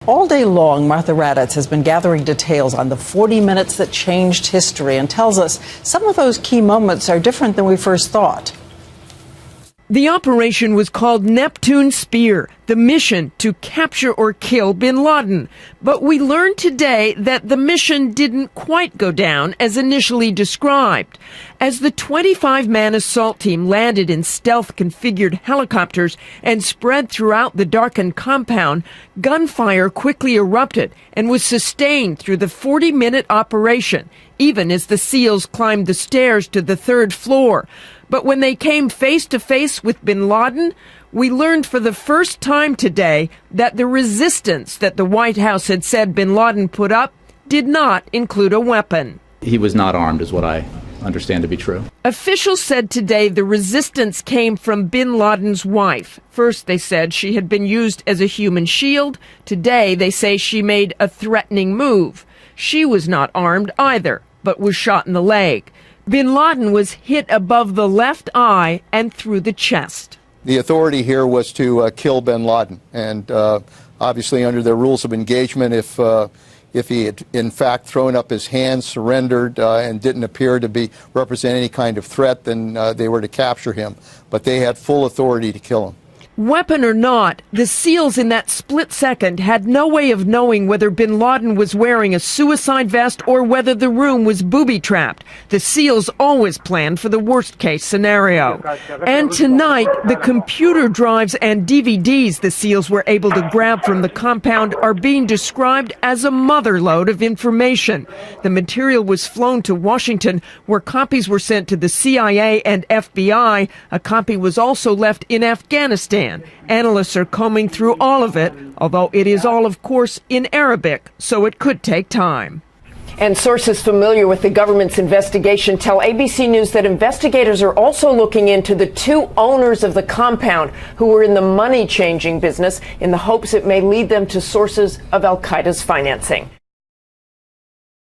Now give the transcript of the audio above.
All day long, Martha Raddatz has been gathering details on the 40 minutes that changed history and tells us some of those key moments are different than we first thought. The operation was called Neptune Spear, the mission to capture or kill bin Laden. But we learned today that the mission didn't quite go down as initially described. As the 25-man assault team landed in stealth-configured helicopters and spread throughout the darkened compound, gunfire quickly erupted and was sustained through the 40-minute operation, even as the SEALs climbed the stairs to the third floor. But when they came face to face with bin Laden, we learned for the first time today that the resistance that the White House had said bin Laden put up did not include a weapon. He was not armed, is what I understand to be true. Officials said today the resistance came from bin Laden's wife. First, they said she had been used as a human shield. Today, they say she made a threatening move. She was not armed either, but was shot in the leg. Bin Laden was hit above the left eye and through the chest. The authority here was to kill bin Laden, and obviously under their rules of engagement, if he had in fact thrown up his hands, surrendered, and didn't appear to represent any kind of threat, then they were to capture him. But they had full authority to kill him. Weapon or not, the SEALs in that split second had no way of knowing whether bin Laden was wearing a suicide vest or whether the room was booby-trapped. The SEALs always planned for the worst-case scenario. And tonight, the computer drives and DVDs the SEALs were able to grab from the compound are being described as a motherlode of information. The material was flown to Washington, where copies were sent to the CIA and FBI. A copy was also left in Afghanistan. Analysts are combing through all of it, although it is all, of course, in Arabic, so it could take time. And sources familiar with the government's investigation tell ABC News that investigators are also looking into the two owners of the compound who were in the money-changing business in the hopes it may lead them to sources of al-Qaeda's financing.